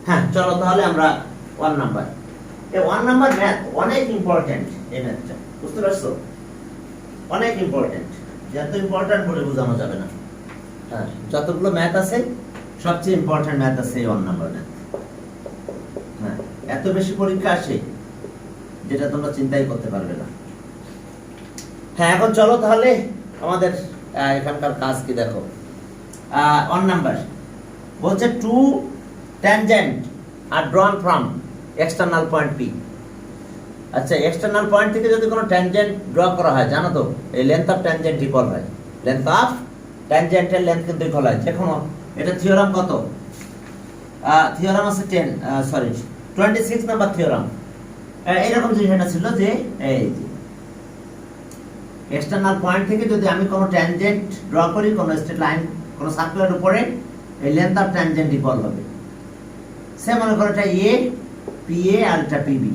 হ্যাঁ, চলো তাহলে আমরা 1 নাম্বার। এই 1 নাম্বার ম্যাথ অনেক ইম্পর্টেন্ট, এই ম্যাথটা বুঝতে পারছো? অনেক ইম্পর্টেন্ট, যত ইম্পর্টেন্ট বলে বোঝানো যাবে না। হ্যাঁ, যতগুলো ম্যাথ আছে সবচেয়ে ইম্পর্টেন্ট ম্যাথ আছে এই 1 নাম্বার ম্যাথ। হ্যাঁ, এত বেশি পরীক্ষা আসে যেটা তোমরা চিন্তাই করতে পারবে না। হ্যাঁ, এখন চলো তাহলে আমাদের এখানকার কাজ কি দেখো। 1 নাম্বার বলছে two tangent are drawn from external point P. আচ্ছা, এক্সটার্নাল পয়েন্ট থেকে যদি কোনো ট্যানজেন্ট ড্র করা হয়, জানো তো এই লেন্থ অফ ট্যানজেন্ট ইকুয়াল হয় লেন্থ অফ ট্যানজেন্টের লেন্থ কিন্তু ইকুয়াল হয়। দেখো এটা থিওরাম কত? থিওরাম আছে 26 নাম্বার থিওরাম। এরকম জিনিসটা ছিল যে এই যে এক্সটার্নাল পয়েন্ট থেকে যদি আমি কোনো ট্যানজেন্ট ড্র করি, কোনো স্ট্রেট লাইন, কোনো সার্কেলের উপরে, এই লেন্থ অফ ট্যানজেন্ট ইকুয়াল হবে। সে মনে করো এটা এ, পি এ আর এটা পিবি।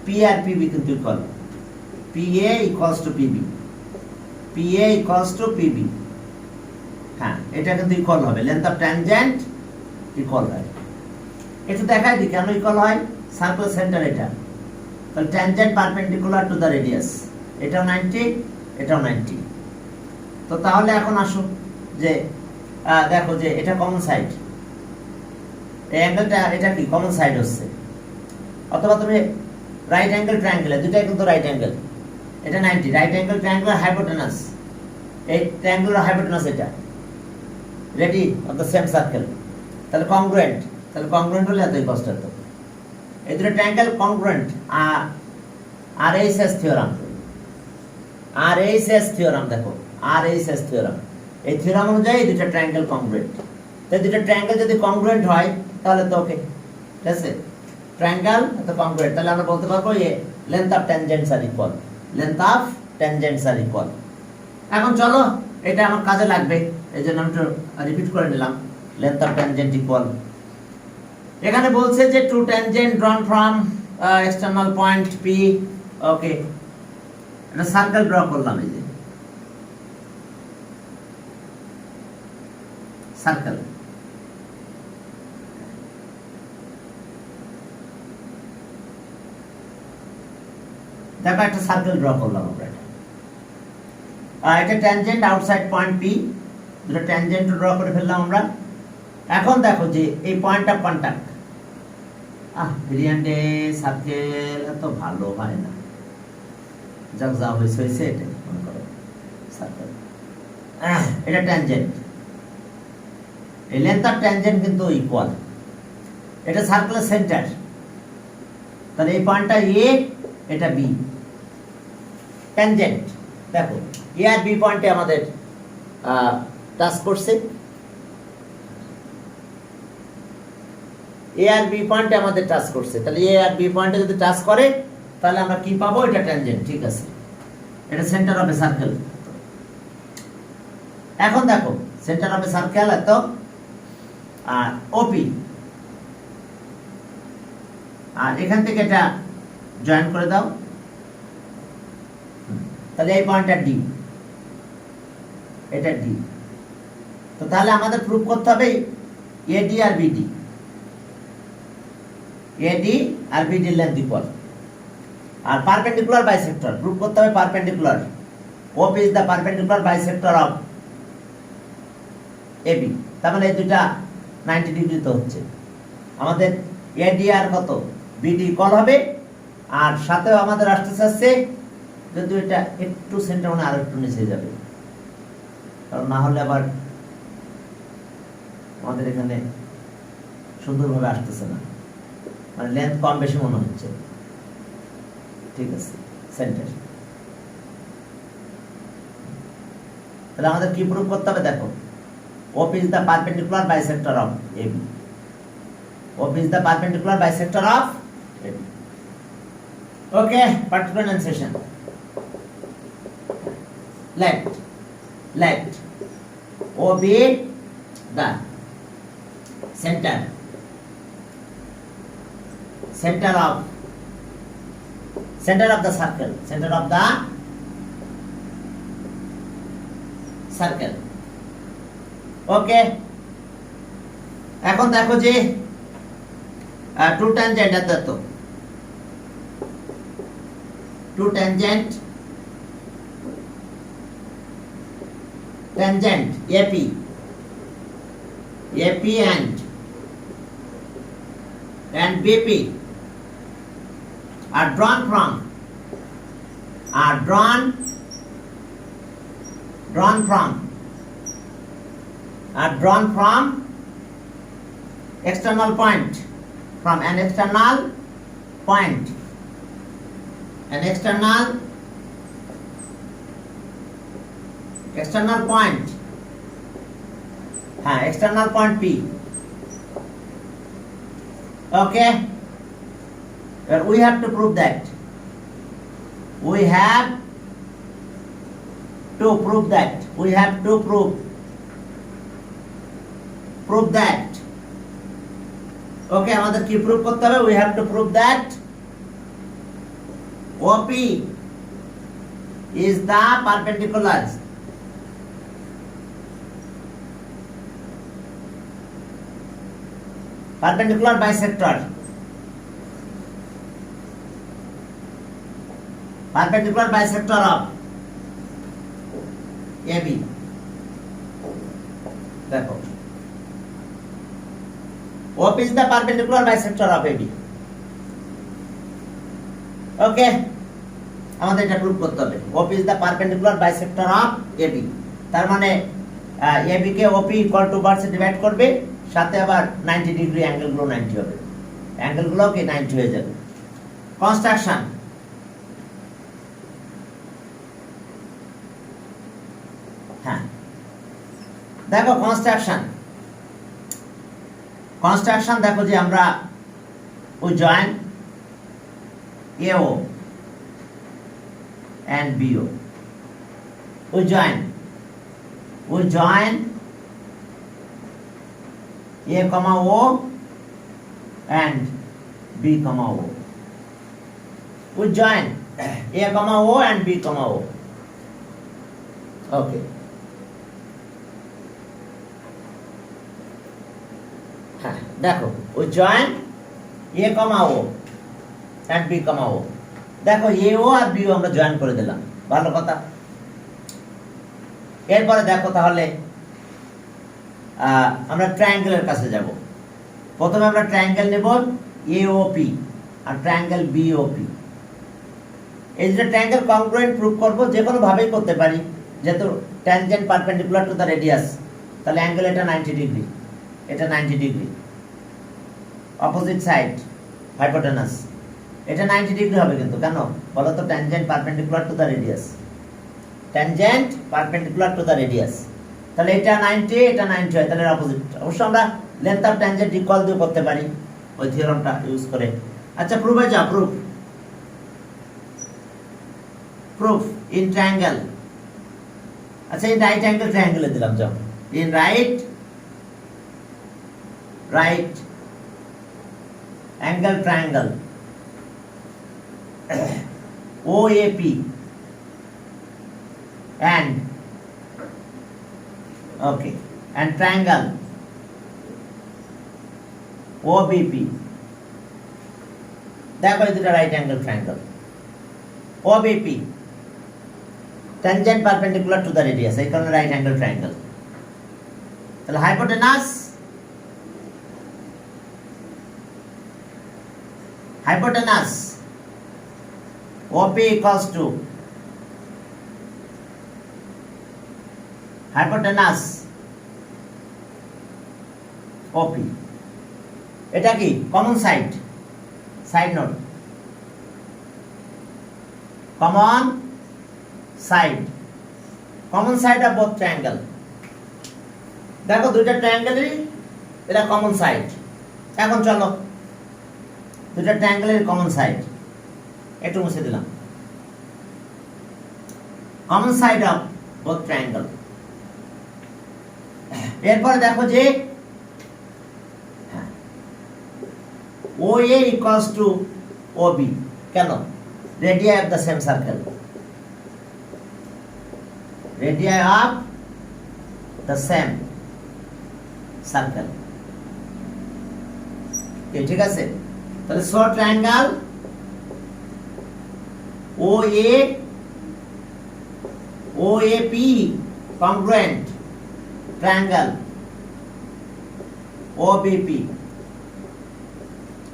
পি আর পিবি কিন্তু equal. P A equals to PB, P A equals to PB. হ্যাঁ, এটা কিন্তু ইকুয়াল হবে, লেন্থ অফ ট্যানজেন্ট ইকুয়াল হয়। এটা দেখাই দিই কেন ইকুয়াল হয়। সার্কেল সেন্টার এটা, তাহলে tangent perpendicular to the radius, এটাও 90, এটাও 90। তো তাহলে এখন আসো যে দেখো যে এটা কমন সাইড, এই অ্যাঙ্গেলটা এটা কি কমন সাইড হচ্ছে। অথবা তুমি রাইট অ্যাঙ্গেল ট্রায়াঙ্গেল, দুটাই কিন্তু রাইট অ্যাঙ্গেল। এটা 90, রাইট অ্যাঙ্গেল ট্রায়াঙ্গেল হাইপোটেনাস, এই ট্রায়াঙ্গেলের হাইপোটেনাস এটা ready of the same circle. তাহলে কংগ্রুয়েন্ট, তাহলে কংগ্রুয়েন্ট হলে এতই কষ্ট হতো। এই দুটো ট্রায়াঙ্গেল কংগ্রুয়েন্ট। আর এইচএস থিওরাম, আর এইচএস থিওরাম দেখো, আর এইচএস থিওরাম, এই থিওরাম অনুযায়ী দুটো ট্রায়াঙ্গেল কংগ্রুয়েন্ট। তাই দুটো ট্রায়াঙ্গেল যদি কংগ্রুয়েন্ট হয় তাহলে তো ওকে, ঠিক আছে, ট্রায়াঙ্গেল তো কংগ্রুয়েন্ট। তাহলে আমরা বলতে পারবো এ length of tangents are equal, length of tangents are equal. এখন চলো এটা আমার কাজে লাগবে, এই জন্য আমি একটু রিপিট করে নিলাম, লেন্থ অফ ট্যানজেন্ট ইকুয়াল। এখানে বলছে যে two tangent drawn from external point P. Okay, এটা সার্কেল ড্র করলাম, এই যে সার্কেল। দেখো একটা সার্কেল ড্র করলাম আমরা। এটা ট্যানজেন্ট আউটসাইড পয়েন্ট পি, দুটো ট্যানজেন্ট ড্র করে ফেললাম আমরা। এখন দেখো যে এই পয়েন্টটা কন্টাক্ট। ব্রিলিয়ান্টে সার্কেল এত ভালো হয় না, যাক যা হয়েছে এটাই মনে করো সার্কেল। এটা ট্যানজেন্ট, এই লেন্থ অফ ট্যানজেন্ট কিন্তু ইকুয়াল। এটা সার্কেলের সেন্টার, তাহলে এই পয়েন্টটা এ, এটা বি। ট্যানজেন্ট দেখো এ আর বি পয়েন্টে আমাদের টাচ করছে, এ আর বি পয়েন্টে আমাদের টাচ করছে। তাহলে এ আর বি পয়েন্টে যদি টাচ করে তাহলে আমরা কি পাবো? এটা ট্যানজেন্ট, ঠিক আছে। এটা সেন্টার অফ এ সার্কেল। এখন দেখো সেন্টার অফ এ সার্কেল এত আর ওপি, আর এখান থেকে এটা জয়েন করে দাও, তাহলে এই পয়েন্টটা ডি, এটা ডি। তো তাহলে আমাদের প্রুফ করতে হবে এডি আর বিডি, এডি আর বিডি লেন্থ ইকুয়াল। আর পারপেন্ডিকুলার বাইসেক্টর প্রুফ করতে হবে, perpendicular. OP is the perpendicular bisector of AB. তার মানে এই দুটা 90 ডিগ্রি তো হচ্ছে আমাদের। এডি আর কত বিডি ইকুয়াল হবে। আর সাথেও আমাদের আসতে চাচ্ছে যদি এটা একটু সেন্টার মানে আরো একটু নিচে যাবে, কারণ না হলে আবার আমাদের এখানে সুন্দরভাবে আসতেছে না, মানে লেন্থ কম বেশি মনে হচ্ছে, ঠিক আছে, সেন্টার। তাহলে আমাদের কি প্রুফ করতে হবে দেখো, OP is the perpendicular bisector of AB. OP is the perpendicular bisector of AB. Okay, particular enunciation. Let OB the center of the circle, center of the circle. ওকে, এখন দেখো যে টু ট্যানজেন্ট এত two tangent AP and BP are drawn from external point, from an external point, external point, external point P. Okay, but we have to prove that. We have to prove that. Okay, আমাদের কি prove করতে হবে? We have to prove that OP is the perpendicular bisector of AB. দেখো, OP is the perpendicular bisector of AB. ওকে, আমাদের এটা prove করতে হবে। OP is the perpendicular bisector of AB, তার মানে AB কে OP ইকুয়াল টু বারসে divide করবে, সাথে আবার 90 ডিগ্রি অ্যাঙ্গেলগুলো 90 হবে, অ্যাঙ্গেলগুলো কি 90 হয়ে যাবে। কনস্ট্রাকশন, দেখো কনস্ট্রাকশন দেখো যে আমরা we join AO and BO, we join A, O and B, O. We join A, O and B, O. Okay. দেখো, we join A, O and B, O. দেখো AO আর BO আমরা join করে দিলাম, ভালো কথা। এরপরে দেখো তাহলে আমরা ট্রায়াঙ্গেলের কাছে যাব। প্রথমে আমরা ট্রায়াঙ্গেল নেব AOP আর ট্রায়াঙ্গেল BOP। এই যে ট্রায়াঙ্গেল কংগ্রুয়েন্ট প্রুফ করব, যে কোনো ভাবেই করতে পারি, যেহেতু tangent perpendicular to the radius, তাহলে অ্যাঙ্গেল এটা 90 ডিগ্রি, এটা 90 ডিগ্রি। অপোজিট সাইড হাইপোটেনাস, এটা 90 ডিগ্রি হবে কিন্তু, কেন বলো তো? Tangent perpendicular to the radius, তাহলে এটা 90, এটা 90 হয়, তাহলে অপোজিট। অবশ্য আমরা লেন্থ অফ ট্যানজেন্ট ইকুয়াল দিয়ে করতে পারি ওই থিওরামটা ইউজ করে। আচ্ছা, প্রুফে যা, প্রুফ ইন ট্রায়াঙ্গেল। আচ্ছা, ইন রাইট অ্যাঙ্গেল ট্রায়াঙ্গেলে দিলাম, যাও in right angle triangle OAP and triangle OBP। দেখো এই দুটো right angle triangle. OBP tangent perpendicular to the radius, এই কারণে রাইট অ্যাঙ্গেল ট্রায়াঙ্গেল। তাহলে hypotenuse OP equals to hypotenuse OP। এটা কি common side note, common side of both triangle. দেখো দুইটা ট্রায়াঙ্গেলেরই এটা কমন সাইড। এখন চলো দুইটা ট্রায়াঙ্গেলের কমন সাইড একটু মুছে দিলাম। Common side of both triangle. এরপরে দেখো যে OA equals to OB, কেন? Radii of the same circle, ঠিক আছে। তাহলে so triangle OAP congruent triangle OBP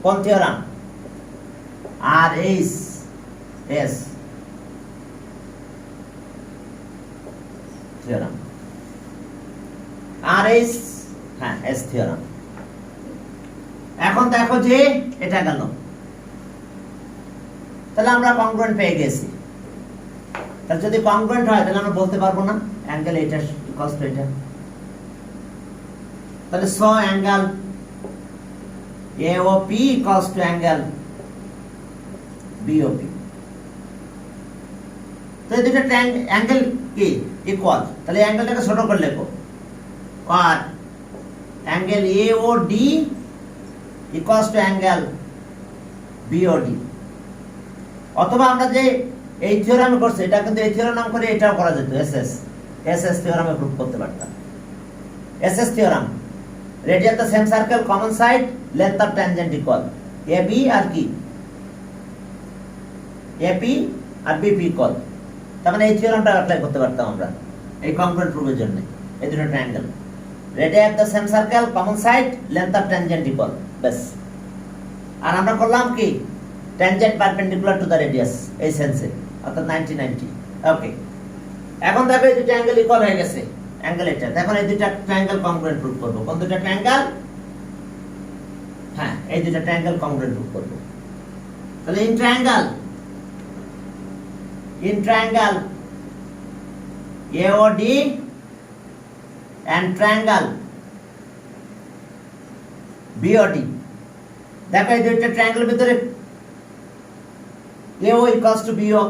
কোন থিওরাম RHS থিওরাম RH হ্যাঁ S থিওরাম। এখন দেখো যে এটা গেল, তাহলে আমরা কংগ্রুয়েন্ট পেয়ে গেছি। তাহলে যদি কংগ্রুয়েন্ট হয় তাহলে আমরা বলতে পারবো না অ্যাঙ্গেল এটা ইকুয়ালস টু এটা। তাহলে so angle AOP equals to angle BOP। তো এই দুটো অ্যাঙ্গেল কি ইকুয়াল, তাহলে অ্যাঙ্গেলটাকে ছোট করে লেখো, আর angle AOD equals to angle BOD। অথবা আমরা যে এই থিওরামে করছি এটা কিন্তু এই থিওরাম নাম করে এটাও করা যেত, SS থিওরামে প্রুফ করতে পারতাম। SS theorem, radius the same circle common side length of tangent equal AB আর কি AP আর BP ইকুয়াল। তার মানে এই থিওরামটা অ্যাপ্লাই করতে পারতাম আমরা এই কংগ্রুয়েন্ট প্রুফের জন্য। এই দুটো triangle, radius the same circle common side length of tangent equal, বাস। আর আমরা করলাম কি tangent perpendicular to the radius এই সেন্সে, অর্থাৎ 90-90। ওকে, এখন দেখো এই দুটো অ্যাঙ্গেল ইকুয়াল হয়ে গেছে, অ্যাঙ্গেল এটা। এখন এই দুটো ট্রায়াঙ্গেল কংগ্রুয়েন্ট প্রুফ করব। কোন দুটো ট্রায়াঙ্গেল? হ্যাঁ, এই দুটো ট্রায়াঙ্গেল কংগ্রুয়েন্ট প্রুফ করব। তাহলে in triangle AOD and triangle BOD, দেখো এই দুটো ট্রায়াঙ্গেলের ভিতরে AO equals to BO,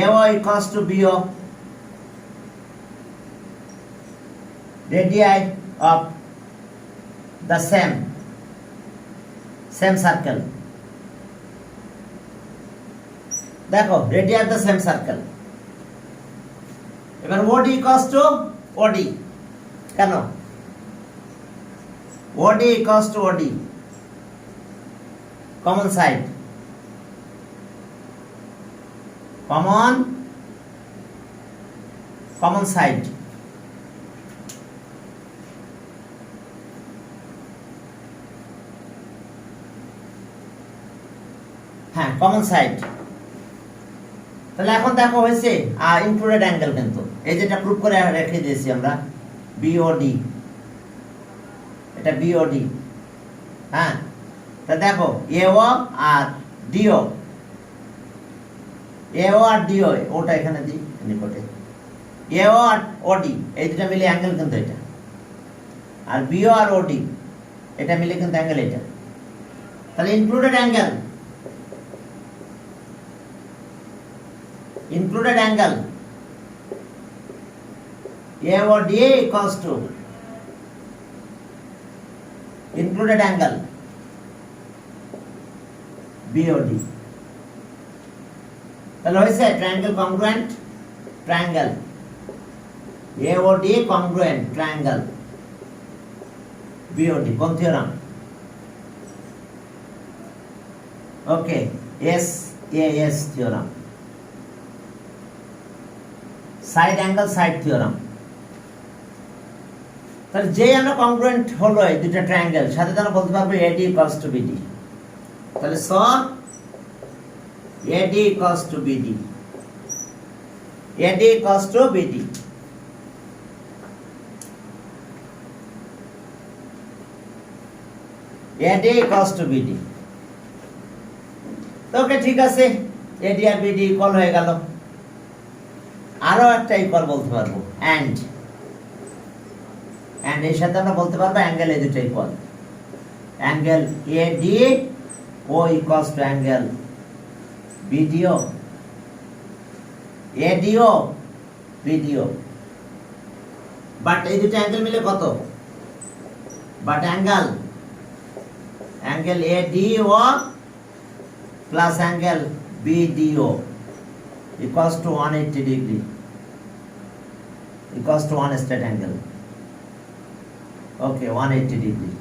AO equals to BO, radii of the same circle। দেখো radii of the same circle। এবার OD equals to OD, কেন OD equals to OD common side, common side। হ্যাঁ, common side. তাহলে এখন দেখো হয়েছে included angle, কিন্তু এই যেটা প্রুফ করে রেখে দিয়েছি আমরা BOD, এটা BOD। হ্যাঁ, তা দেখো AO R DO, AO R DO, ওটা এখানে দিই নিকটে, AO আর OD এই দুটো মিলে অ্যাঙ্গেল কিন্তু এটা, আর BO আর OD এটা মিলে কিন্তু অ্যাঙ্গেল এটা। তাহলে included angle AOD equals to included angle BOD। তাহলে হয়েছে triangle congruent triangle AOD congruent triangle BOD। কোন theorem? Okay, SAS theorem, side angle side theorem. তাহলে যে আমরা কংগ্রুয়েন্ট হলো এই দুটো ট্রায়াঙ্গেল, সাথে আমরা বলতে পারবো AD equals to BD। তাহলে so AD equals to BD, AD equals to BD। AD equals to BD। তো ওকে, ঠিক আছে, AD আর BD ইকুয়াল হয়ে গেল। আরো একটা ইকুয়াল বলতে পারবো অ্যান্ড এর সাথে আমরা বলতে পারবো অ্যাঙ্গেল এই দুটো equal, angle ADO equals to angle BDO, ADO BDO। But এই দুটো অ্যাঙ্গেল মিলে কত? But angle ADO plus angle BDO equals to 180 degree, equals to one straight angle। Okay, 180 degree,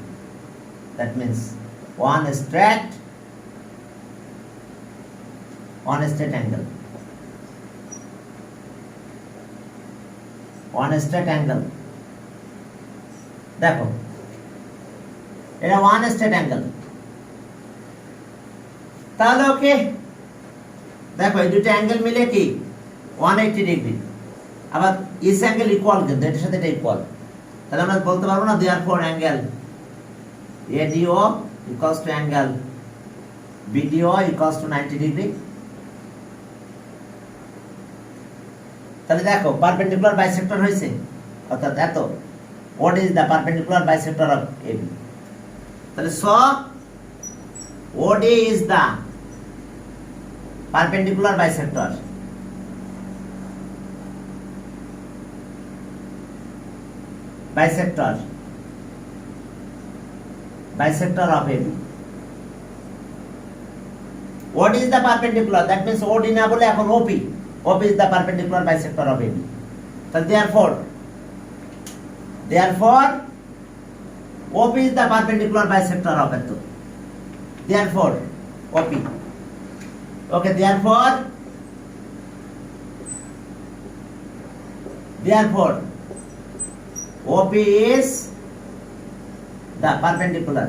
that means one straight angle, one straight angle, দেখো এটা one straight angle, তাহলে ওকে দেখো এই দুটো অ্যাঙ্গেল মিলে কি 180 ডিগ্রি, আবার ইস অ্যাঙ্গেল ইকুয়াল, কিন্তু এটার সাথে এটা ইকুয়াল, তাহলে আমরা বলতে পারবো না therefore angle ADO equals to angle BDO equals to 90 degree. তাহলে দেখো পারপেন্ডিকুলার বাইসেক্টর হয়েছে, অর্থাৎ এত what is the perpendicular bisector of AB, তাহলে so OD is the perpendicular bisector, bisector of AB। OD is the perpendicular, that means OD না বলে এখন OP is the perpendicular bisector of AB, তাহলে therefore OP is the perpendicular bisector of it, therefore OP, okay, therefore OP is the perpendicular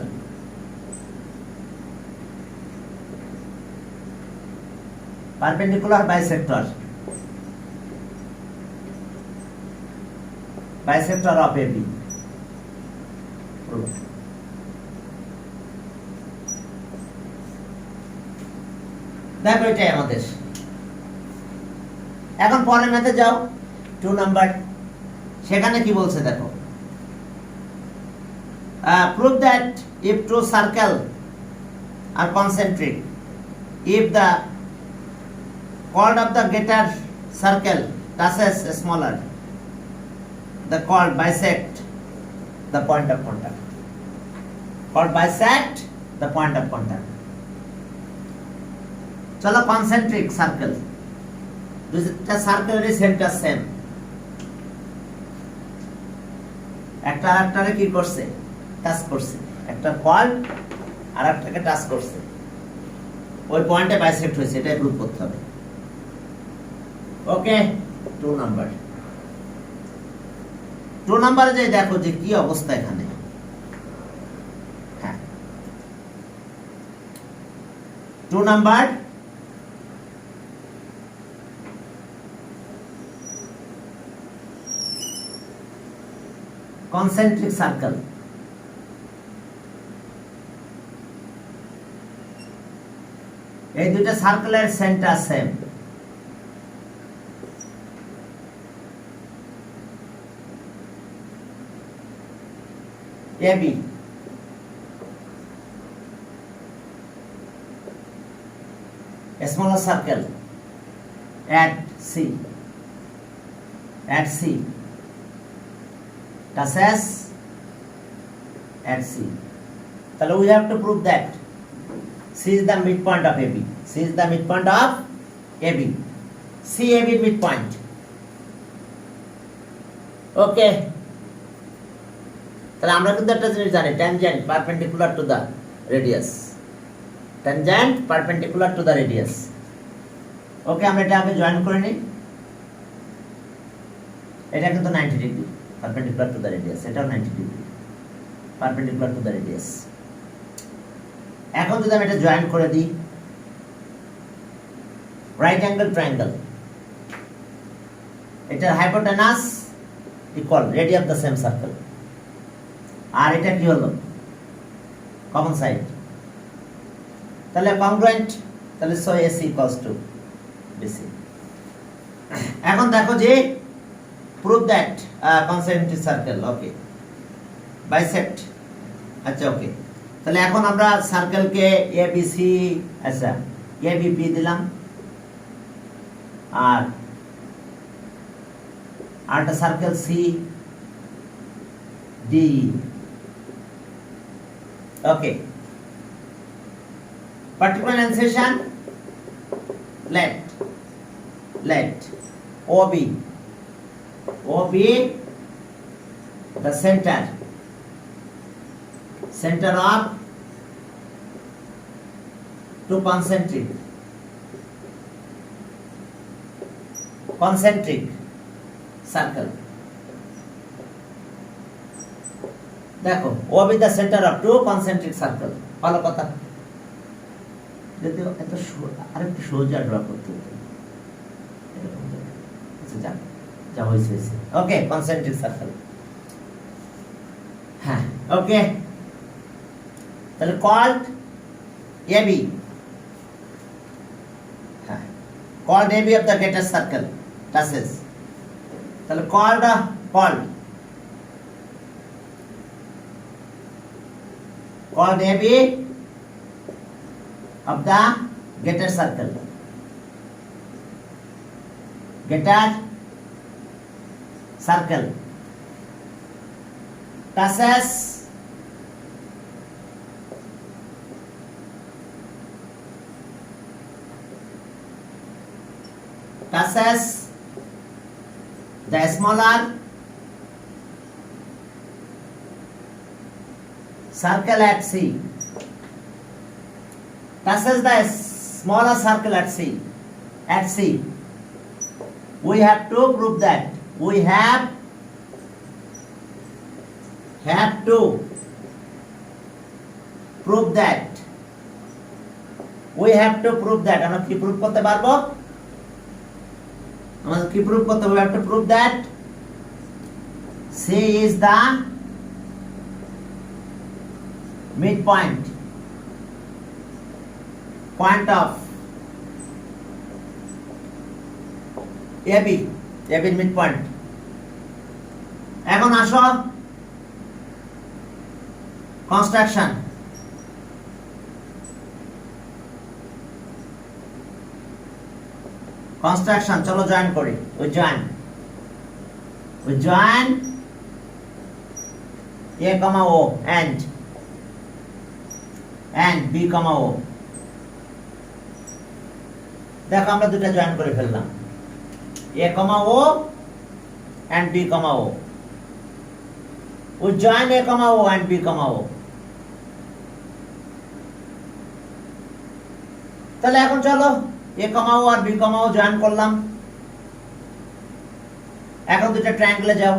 bisector of AB। দেখো এটাই আমাদের। এখন পরের ম্যাথে যাও 2 নাম্বার, সেখানে কি বলছে দেখো, prove that if two circle are concentric, if the chord of the greater circle touches smaller, the chord bisect the point of contact, chord bisect the point of contact। চলো কনসেন্ট্রিক সার্কেল, দুইটা সার্কেলের centre same, একটা আরেকটারে কি করছে, touch করছে, একটা cord আরেকটাকে touch করছে, ওই পয়েন্টে বাইসেক্ট হয়েছে, এটা প্রুভ করতে হবে। ওকে 2 নাম্বার, 2 নাম্বারে যাই, দেখো যে কি অবস্থা এখানে। হ্যাঁ 2 নাম্বার, concentric circle, এই দুটো সার্কেলের centre same, AB a smaller circle at C touches at C, তাহলে we have to prove that C is the midpoint of AB, C is the midpoint of AB, C AB midpoint, okay। তাহলে আমরা কিন্তু একটা জিনিস জানি, tangent perpendicular to the radius, tangent perpendicular to the radius, ওকে। আমরা এটা আগে join করে নিই, এটা কিন্তু 90 degree perpendicular to the radius, এটাও 90 degree perpendicular to the radius। এখন যদি আমি এটা জয়েন করে দিই, রাইট অ্যাঙ্গেল ট্রায়াঙ্গেল, এটার hypotenuse equal radius of the same circle, আর এটা কি হলো কমন সাইড, তাহলে কংগ্রুয়েন্ট, তাহলে so AC equals to BC। এখন দেখো যে prove that concentric circle, okay, bisect, আচ্ছা ওকে। তাহলে এখন আমরা সার্কেলকে ABC, আচ্ছা ABP দিলাম, আর একটা circle CDE, okay. particular insertion, let OB the center of two concentric circle. দেখো O B the center of two concentric circle, ভালো কথা। যদি এত আরেকটু সোজা ড্র করতে হতো, যা হয়েছে ওকে, কনসেন্ট্রিক সার্কেল। হ্যাঁ ওকে, তাহলে কল্ড এবি, হ্যাঁ called AB of the greatest circle touches, তাহলে called AB of the greater circle, greater circle touches the smaller circle at C, touches the smaller circle at C. We have to prove that. We have to prove that. We have to prove that. আমরা কি proof করতে পারবো? আমাদের কি proof করতে হবে? We have to prove that C is the midpoint point of AB এর midpoint। এখন আসো কনস্ট্রাকশন। চলো জয়েন করি। we join A, O and B, O। দেখো আমরা দুটো জয়েন করে ফেললাম, A, O and B, O। we join A, O and B, O। তাহলে এখন চলো A, O আর B, O জয়েন করলাম। এখন দুটো ট্রায়াঙ্গেলে যাও,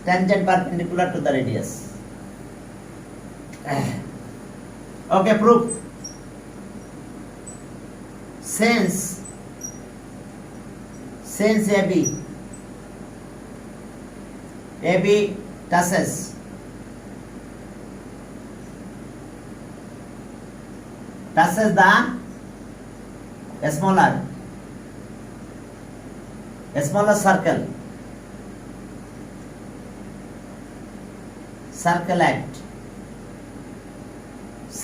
tangent perpendicular to the radius। okay, proof since AB touches the smaller circle at C,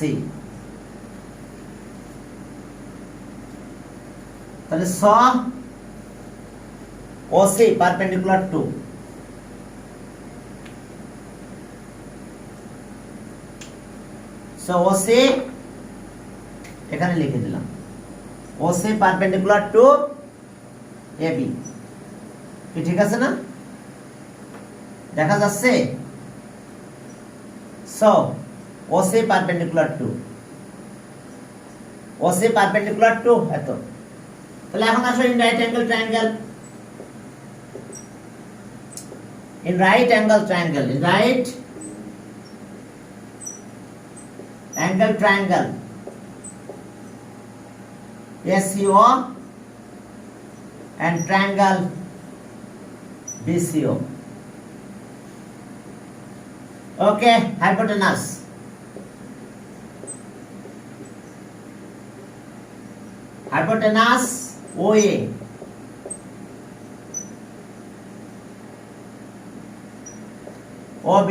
তাহলে saw OC perpendicular to OC এখানে লিখে দিলাম, OC perpendicular to AB। কি ঠিক আছে না? দেখা যাচ্ছে? so OC perpendicular to এত। তাহলে এখন আসো in right angle triangle, SCO and triangle BCO। okay, hypotenuse OA OB,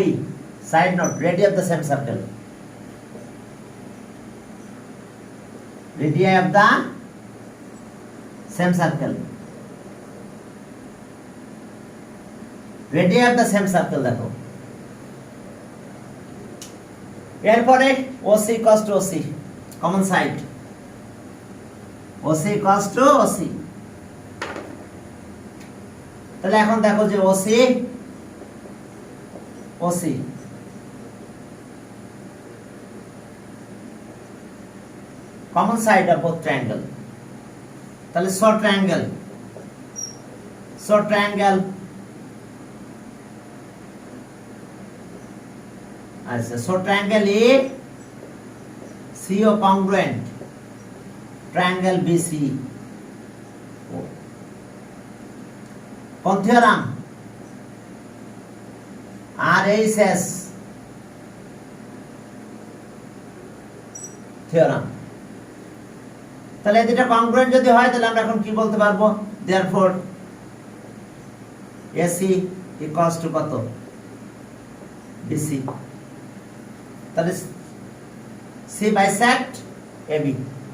side note, radii of the same circle, radii of the same circle, দেখো। এরপরে OC equals to OC, common side, OC equals to OC। তাহলে এখন দেখো যে OC common side of both triangle, তাহলে so triangle আচ্ছা, so triangle A CO congruent triangle BC. কোন theorem? RHS theorem. তাহলে এই দুটো কংগ্রুয়েন্ট যদি হয় তাহলে আমরা এখন কি বলতে পারবো? দেয়ারফর AC ইকুয়ালস টু কত? BC। তাহলে C bisect AB,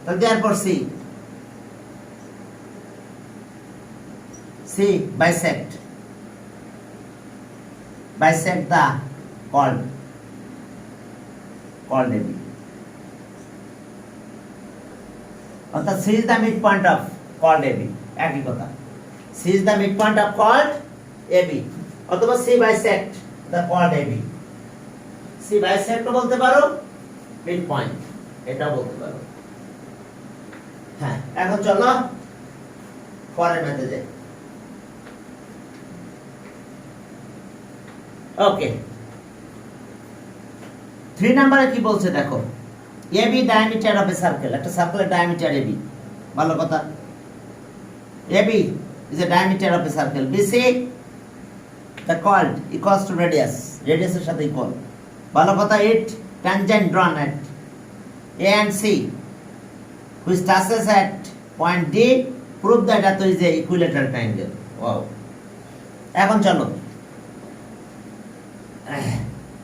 তাহলে therefore C bisect the chord AB, অর্থাৎ C is the midpoint of chord AB, একই কথা। C is the midpoint of chord AB, অথবা C bisect the chord AB। C bisect বলতে পারো, midpoint এটা বলতে পারো। হ্যাঁ, এখন চলো পরের ম্যাথে যাই। ওকে, 3 নম্বরে কি বলছে দেখো, AB diameter of a circle, একটা সার্কেলের ডায়ামিটার AB, ভালো কথা। AB is a diameter of a circle, BC the chord equals to radius, radius এর সাথে ইকুয়াল, ভালো কথা। It tangent drawn at A and C which touches at point D, prove that it is a equilateral triangle. Wow. এখন চলো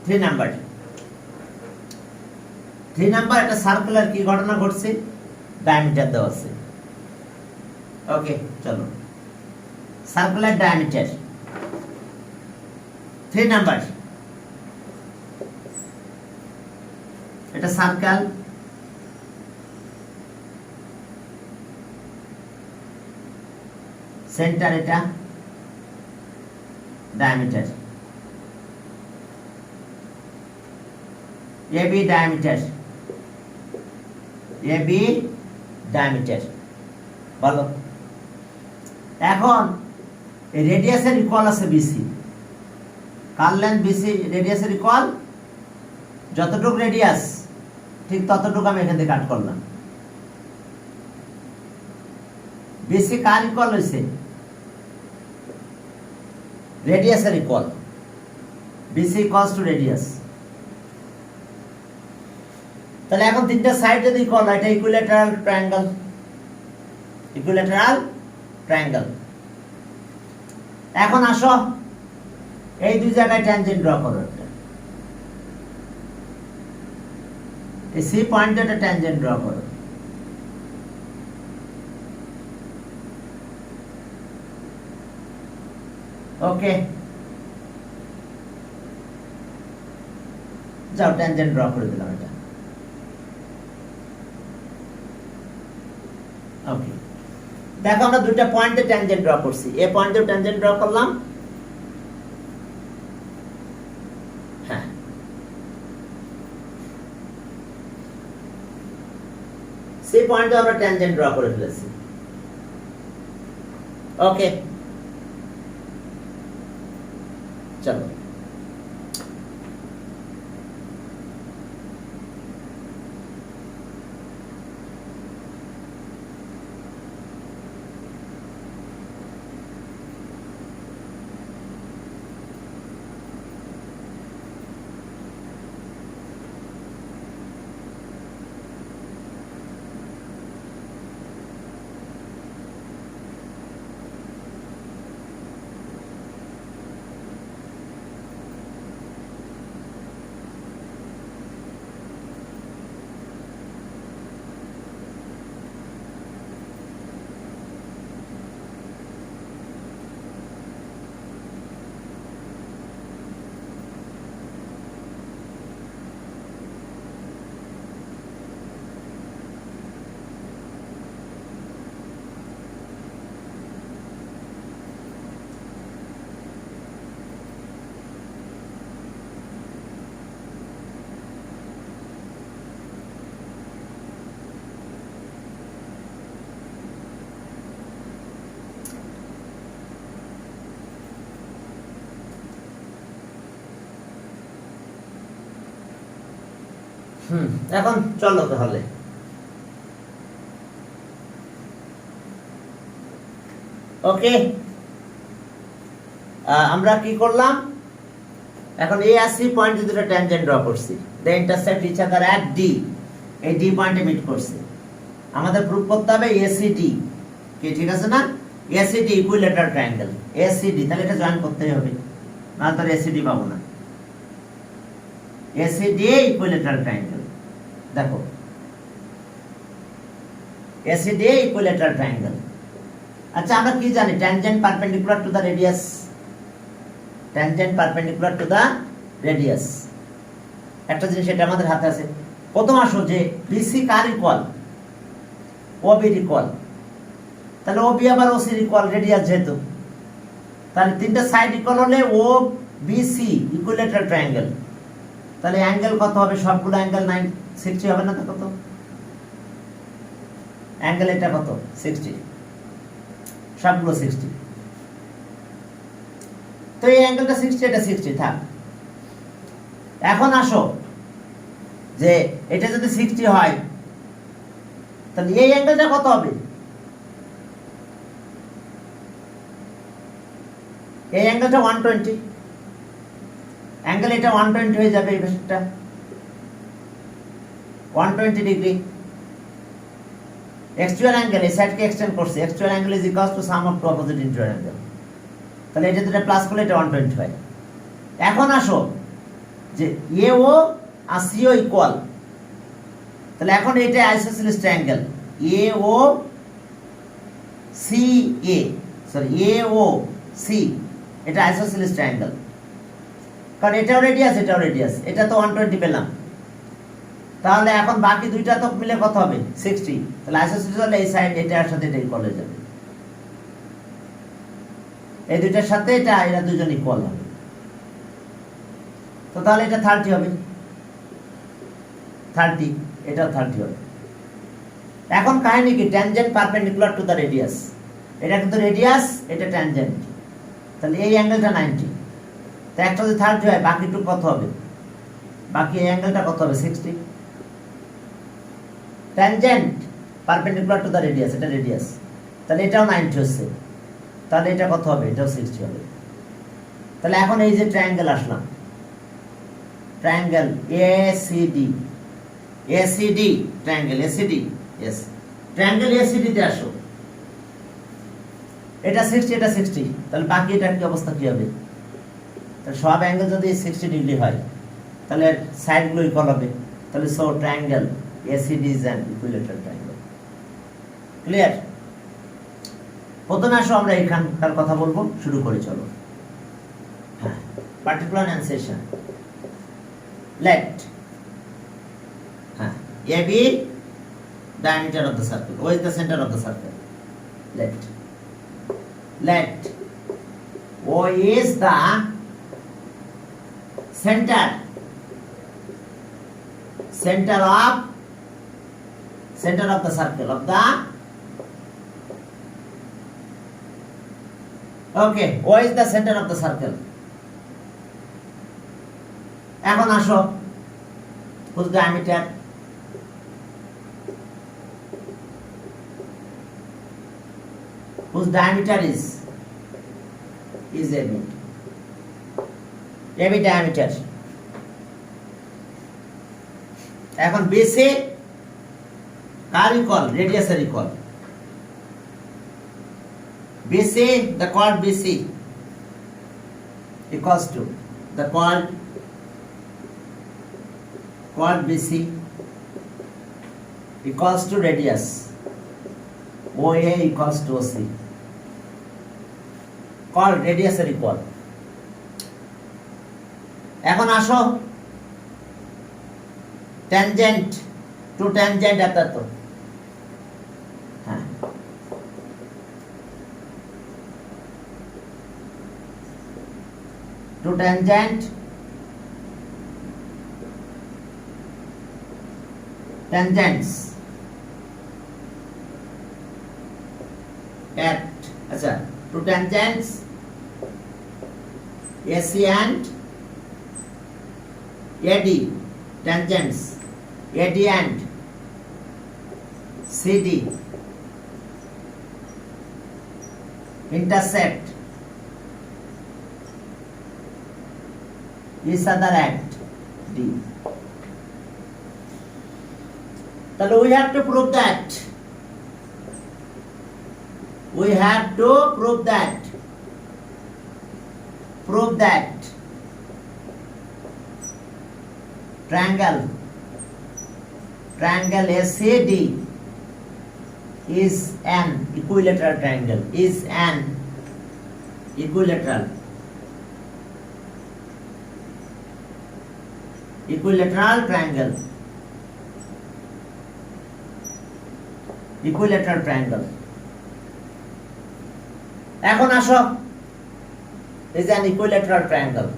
3 number একটা circular কি ঘটনা ঘটছে? ডায়ামিটার দেওয়া আছে। ওকে, চলো সার্কুলার ডায়ামিটার 3 নাম্বার, এটা সার্কেল, সেন্টার এটা, ডায়ামিটার AB ডায়ামিটার, ভালো। এখন রেডিয়াসের ইকুয়াল আছে BC, কার লেন্থ BC রেডিয়াসের ইকুয়াল, যতটুকু রেডিয়াস ঠিক ততটুকু আমি এখান থেকে কাট করলাম। BC কার ইকুয়াল হইছে? রেডিয়াসের equal, BC equals to radius. তাহলে এখন তিনটা সাইড যদি ইকুয়াল হয়, এটা ইকুইলেটারাল ট্রায়াঙ্গেল। এখন আসো এই দুই জায়গায় ট্যানজেন্ট ড্র করো। এই সি পয়েন্টে একটা ট্যানজেন্ট ড্র করো। ওকে, যাও ট্যানজেন্ট ড্র করে দিলাম এটা। ওকে, দেখো আমরা দুইটা পয়েন্টে ট্যানজেন্ট ড্র করছি। এ পয়েন্টে ট্যানজেন্ট ড্র করলাম, হ্যাঁ। সি পয়েন্টে আমরা ট্যানজেন্ট ড্র করে ফেলেছি। ওকে, চলো এখন চলো তাহলে ওকে আমরা কি করলাম এখন এ আর সি পয়েন্টে দুটো ট্যানজেন্ট ড্র করছি they intersect each other at D এই ডি পয়েন্টে মিট করছে আমাদের প্রুফ করতে হবে এসিডি কি ঠিক আছে না এসিডি ইকুইলেটারাল ট্রায়াঙ্গেল এসিডি তাহলে এটা জয়েন করতেই হবে না তো এসিডি পাবো না এসিডি ইকুইলেটারাল ট্রায়াঙ্গেল দেখো এসিডি ইকুইলেটারাল ট্রায়াঙ্গেল আচ্ছা আমরা কি জানি tangent perpendicular to the radius tangent perpendicular to the radius একটা জিনিস এটা আমাদের হাতে আছে প্রথম আসো যে বিসি কার ইকুয়াল ওবি ইকুয়াল তাহলে ওবি আবার ওসি ইকুয়াল রেডিয়াস যেহেতু তাহলে তিনটা সাইড ইকুয়াল হলে ও বিসি ইকুইলেটারাল ট্রায়াঙ্গেল তাহলে অ্যাঙ্গেল কত হবে সবগুলো অ্যাঙ্গেল 960 হবে না তো কত অ্যাঙ্গেল এটা কত 60 সবগুলো 60 তো এই অ্যাঙ্গেলটা 60 এটা 60 থাক এখন আসো যে এটা যদি 60 হয় তাহলে এই অ্যাঙ্গেলটা কত হবে এই অ্যাঙ্গেলটা 120 অ্যাঙ্গেল এটা 120 হয়ে যাবে এই পাশটা 120 ডিগ্রি এক্সট্রিয়াল অ্যাঙ্গেল এই সাইডকে এক্সটেন্ড করছে exterior angle is equal to sum of two opposite interior angle তাহলে এটা দুটো প্লাস করলে এটা 120 হয় এখন আসো যে এও আর সিও ইকুয়াল তাহলে এখন এটা আইসোসেলেস ট্রায়াঙ্গেল এও সি এ সরি এও সি এটা আইসোসেলেস ট্রায়াঙ্গেল কারণ এটাও রেডিয়াস এটা তো 120 পেলাম তাহলে এখন বাকি দুইটা তো মিলে কত হবে 60 তাহলে আইসোসেলেস হলে এই সাইড এটার সাথে এটা ইকুয়াল হয়ে যাবে এই দুইটার সাথে এটা এরা দুজন ইকুয়াল হবে তো তাহলে এটা 30 হবে 30 এটাও 30 হবে এখন কাহিনী কি tangent perpendicular to the radius এটা কিন্তু রেডিয়াস এটা ট্যানজেন্ট তাহলে এই অ্যাঙ্গেলটা 90 তো একটা যদি 30 হয় বাকিটুকু কত হবে বাকি এই অ্যাঙ্গেলটা কত হবে 60 tangent perpendicular to the radius এটা রেডিয়াস তাহলে এটাও 90 হচ্ছে তাহলে এটা কত হবে এটাও 60 হবে তাহলে এখন এই যে ট্রায়াঙ্গেল আসলাম triangle ACD triangle ACD yes triangle ACD তে আসো এটা 60 এটা 60 তাহলে বাকি এটা কি অবস্থা কি হবে তাহলে সব অ্যাঙ্গেল যদি 60 ডিগ্রি হয় তাহলে সাইডগুলো ইকুয়াল হবে তাহলে so triangle ACD is an equilateral triangle clear প্রথমে আসো আমরা এখানকার কথা বলবো শুরু করি চলো হ্যাঁ particular এনসেশন let AB diameter of the circle O is the center of the circle let O is the center of the circle of the okay O is the center of the circle এখন আসো whose diameter is AB diameter এখন BC কার equal রেডিয়াসের equal BC the chord BC equals to the chord BC equals to radius OA equals to OC chord radius এর equal এখন আসো tangent to tangent এটা তো হ্যাঁ to tangent tangents at acha to tangents AC and AD tangents AD and CD intersect each other at D. So we have to prove that. We have to prove that. Prove that triangle ACD is an equilateral triangle. Is an equilateral triangle. Equilateral triangle. এখন আসো, is an equilateral triangle.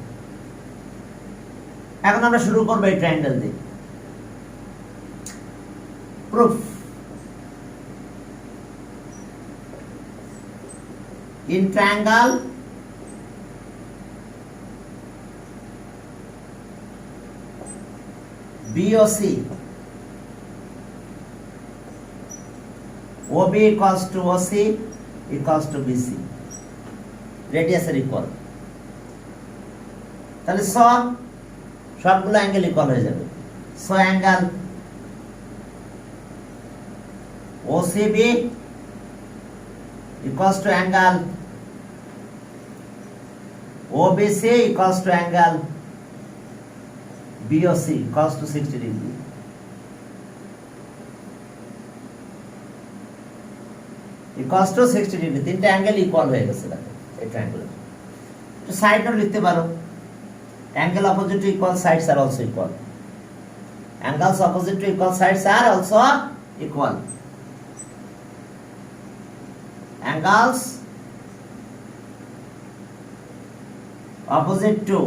এখন আমরা শুরু করব এই triangle দিয়ে। Proof. In triangle BOC, OB equals to OC equals to BC, radius এর equal. তাহলে সবগুলো অ্যাঙ্গেল ইকুয়াল হয়ে যাবে। Angle OCB equals to angle OBC equals to angle BOC equals to 60 degree. Equals to 60 degree. তিনটা angle equal হয়ে গেছে দেখো এই ট্রায়াঙ্গেলের। তো সাইড নোট লিখতে পারো। Angle opposite to equal sides are also equal. Angles opposite to equal sides are also equal. Angles opposite to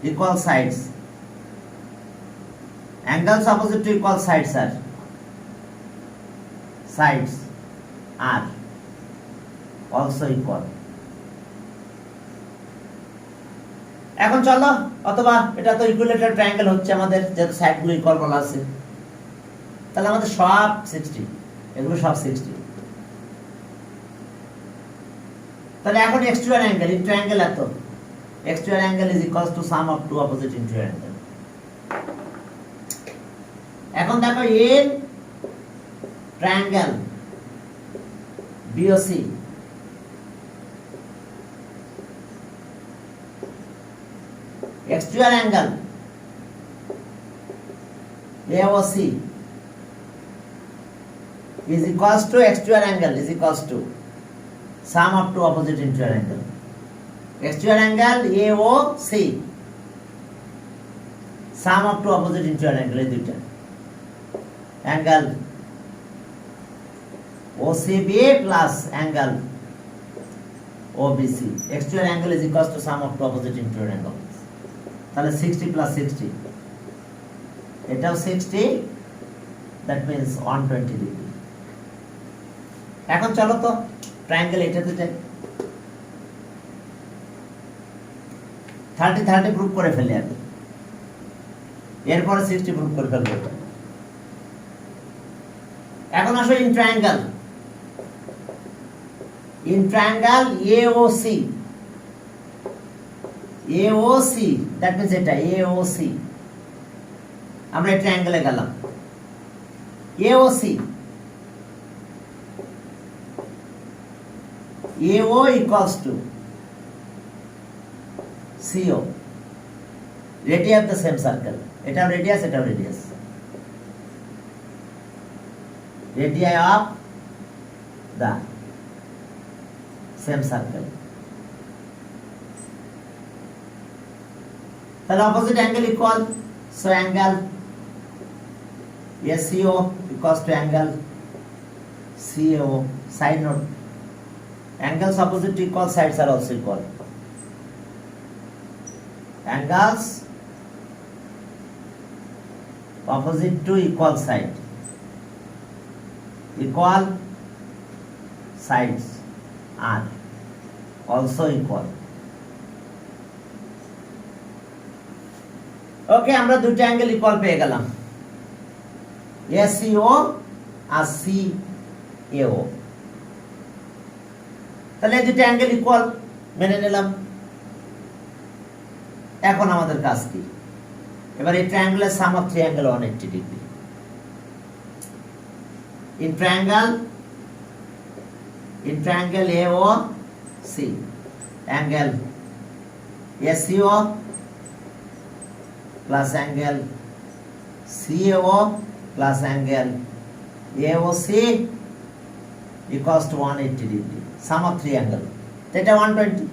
equal sides. Angles opposite to equal sides are also equal. এখন চলো, অথবা এটা তো equilateral triangle হচ্ছে আমাদের, যেহেতু সাইডগুলো equal বলা আছে, তাহলে আমাদের সব 60, এগুলো সব 60। তাহলে এখন এক্সট্রিয়ার অ্যাঙ্গেল ইন ট্রায়াঙ্গেল এত, exterior angle is equals to sum of two opposite interior angle. এখন দেখো এর triangle BOC exterior angle AOC is equals to exterior angle is equals to sum of two opposite interior angle. Exterior angle AOC sum of two opposite interior angle এই দুইটা angle OCB plus angle OBC. Exterior angle is equals to sum of two opposite interior angles. তাহলে 60 plus 60, এটাও 60, that means 120 degree. এখন চলো তো triangle এটাতে যাই, 30 proof করে ফেলি আমি, এরপরে 60 প্রুফ করে ফেলবো। এখন আসো in triangle AOC, that means এটা AOC, আমরা এই ট্রায়াঙ্গেলে গেলাম। AOC AO equals to CO, radii of the same circle. এটাও রেডিয়াস, এটাও radius, radii of the same circle. তাহলে opposite angle equal, so angle SCO equals to angle CO. Side note, angles opposite to equal sides are also equal. Angles opposite to equal side, equal sides are also equal. ওকে, আমরা দুটো angle equal পেয়ে গেলাম, SEO আর CaO. তাহলে এই দুটো angle equal মেনে নিলাম। এখন আমাদের কাজ কি? এবার এই ট্রায়াঙ্গেলের sum of three angle 180 degree. In triangle AOC, angle SCO plus angle CAO plus angle AOC equals to 180 degree. Sum of three angle. Theta 120.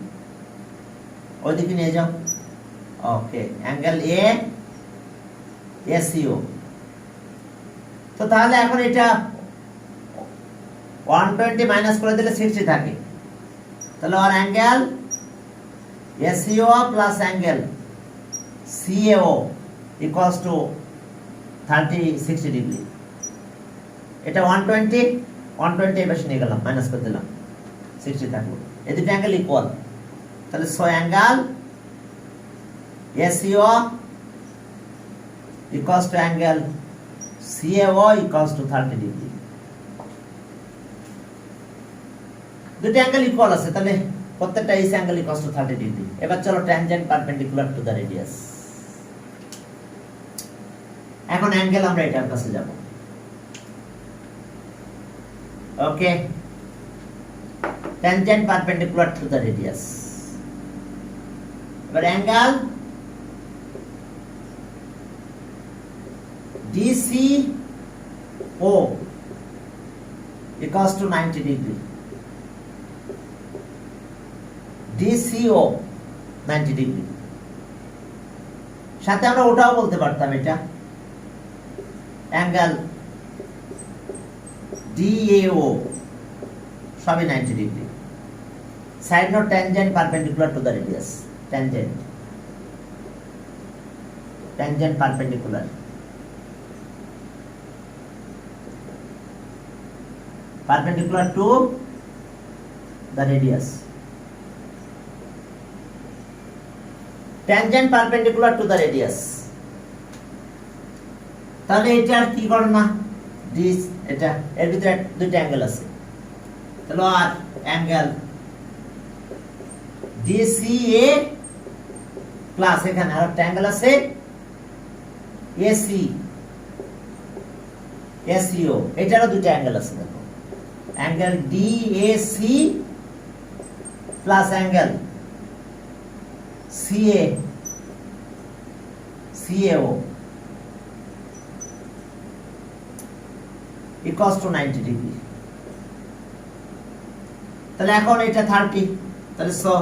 ওইদিকে নিয়ে যাও। ওকে, অ্যাঙ্গেল এ এসিও। তো তাহলে এখন এটা 120 মাইনাস করে দিলে 60 থাকে। তাহলে আর angle ACO plus angle CAO equals to 60 degree. এটা 120 এই পাশে নিয়ে গেলাম, মাইনাস করে দিলাম, 60 থাকলো। এই দুটো অ্যাঙ্গেল ইকুয়াল। তাহলে so angle ACO equals to angle CAO equals to 30 degree. দুটো অ্যাঙ্গেল ইকুয়াল আছে, তাহলে প্রত্যেকটা এস অ্যাঙ্গেল ইকুয়ালস টু 30 ডিগ্রি। এবার চলো tangent perpendicular to the radius. এখন অ্যাঙ্গেল আমরা এটার কাছে যাব। Okay, tangent perpendicular to the radius. এবার angle DCO equals to 90 degree. DCO 90 degree. সাথে আমরা ওটাও বলতে পারতাম, এটা অ্যাঙ্গেল DAO সবই 90 degree. Side note tangent perpendicular to the radius. Tangent perpendicular to the radius. Tangent perpendicular to the radius. তাহলে এটা কি করো না, এটা এর ভিতরে দুটো অ্যাঙ্গেল আছে। তাহলে আর অ্যাঙ্গেল DCA প্লাস এখানে আর একটা অ্যাঙ্গেল আছে SCO, এটারও দুটো অ্যাঙ্গেল আছে। দেখো, angle DAC plus angle CAO equals to 90 degree. তাহলে এখন এটা 30, তাহলে so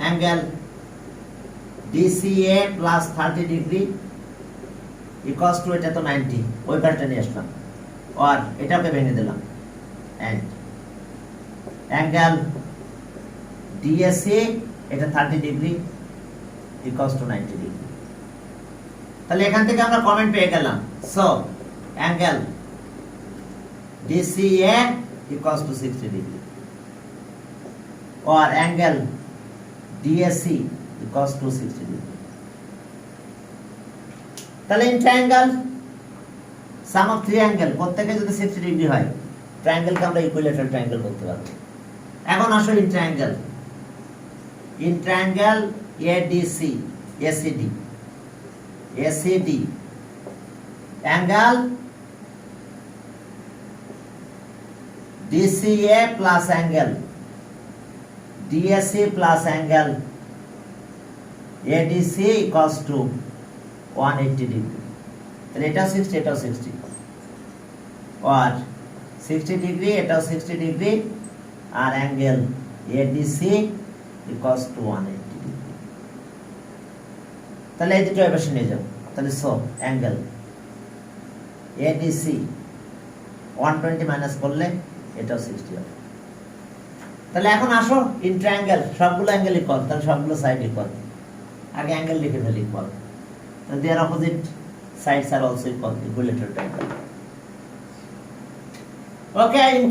angle DCA plus 30 degree equals to এটা তো 90, ওই পার্টটা নিয়ে আসলাম আর এটাকে ভেঙে দিলাম। and angle DSA এটা 30 ডিগ্রি equals to 90 ডিগ্রি। তাহলে এখান থেকে আমরা কমেন্ট পেয়ে গেলাম, so angle DCA equals to 60 degree or angle DSC equals to 60 degree. তাহলে in triangle sum of three angle প্রত্যেকে যদি 60 ডিগ্রি হয়, ট্রায়াঙ্গেলকে আমরা ইকুইলেটারাল ট্রায়াঙ্গেল বলতে পারবো। এখন আসো in triangle ADC ACD angle DCA plus angle DSC plus angle ADC equals to 180 degree. তাহলে এটাও 60 এটাও 60 আর 60 ডিগ্রি এটাও 60 ডিগ্রি আর angle ADC equals to 180 degree. তাহলে এই দুটো এবার নিয়ে যাও। তাহলে সো অ্যাঙ্গেল ADC 120 মাইনাস করলে এটাও 60 হবে। তাহলে এখন আসো ইন ট্রায়াঙ্গেল সবগুলো অ্যাঙ্গেল ইকুয়াল, তাহলে সবগুলো সাইড ইকুয়াল। আগে অ্যাঙ্গেল লিখে ফেলি ইকুয়াল, তাহলে their opposite sides are also equal, equilateral triangle. Okay, in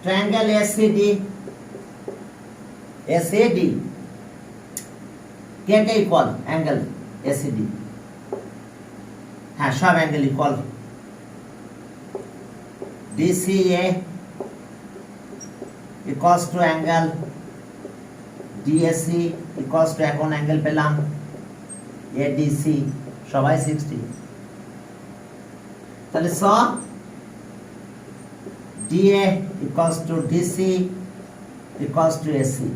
triangle ACD কে কে ইকুয়াল অ্যাঙ্গেল এসিডি, হ্যাঁ সব angle equal. DCA equals to angle DAC equals to, এখন অ্যাঙ্গেল পেলাম এডিসি, সবাই 60। তাহলে স DA equals to DC equals to AC.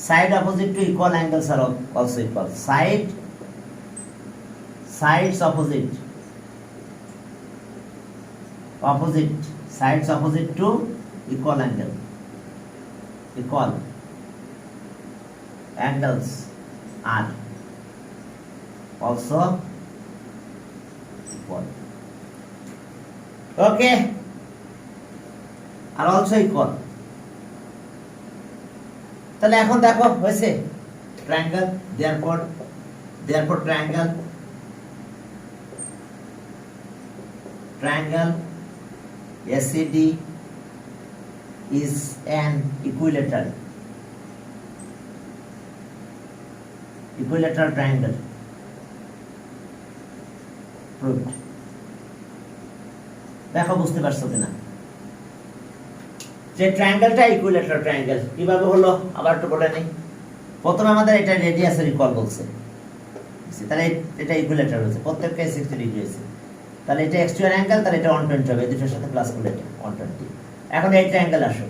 Side opposite to equal angles are also equal. Sides opposite sides opposite to equal angle, equal angles are also equal. Okay, are also equal. তাহলে এখন দেখো হয়েছে triangle, therefore triangle ACD is an equilateral triangle. Proved. দেখো বুঝতে পারছো কিনা যে ট্রায়াঙ্গেলটা equilateral triangle কিভাবে হলো আবার একটু বলে নেই। প্রথমে আমাদের এটা রেডিয়াসের ইকুয়াল বলছে, তাহলে এটা ইকুইলেটারাল হয়েছে, প্রত্যেককে 60 ডিগ্রি হয়েছে। তাহলে এটা এক্সট্রিয়াল অ্যাঙ্গেল, তাহলে এটা 120 হবে, দুটোর সাথে প্লাস করলে এটা 120। এখন এই ট্রায়াঙ্গেল আসো,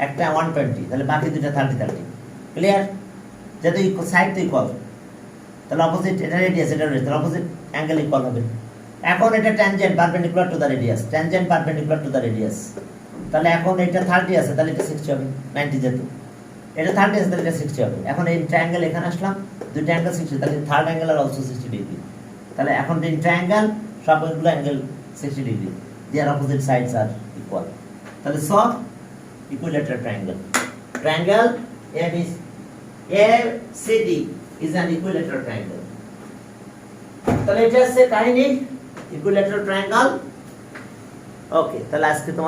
একটা 120, তাহলে বাকি দুটো 30। ক্লিয়ার? যেহেতু সাইড তো ইকুয়াল, তাহলে অপোজিট, এটা রেডিয়াস এটা রেডিয়াস, তাহলে অপোজিট অ্যাঙ্গেল ইকুয়াল হবে। এখন এটা tangent perpendicular to the radius, tangent perpendicular to the radius. তাহলে এখন এটা 30 আছে, তাহলে এটা 60 হবে, 90 যেহেতু এটা 30 আছে তাহলে এটা 60 হবে। এখন এই ট্রায়াঙ্গেল এখানে আসলাম, দুটো অ্যাঙ্গেল 60, তাহলে third angle are also 60 degree. তাহলে এখন এই ট্রায়াঙ্গেল সবগুলো অ্যাঙ্গেল 60 ডিগ্রি, দেয়ার অপোজিট সাইডস আর ইকুয়াল। তাহলে so equilateral triangle ACD is an equilateral triangle. তাহলে এটা হচ্ছে কাহিনী ইকুইলেটারাল ট্রায়াঙ্গেল। ওকে, তাহলে আজকে তোমাদের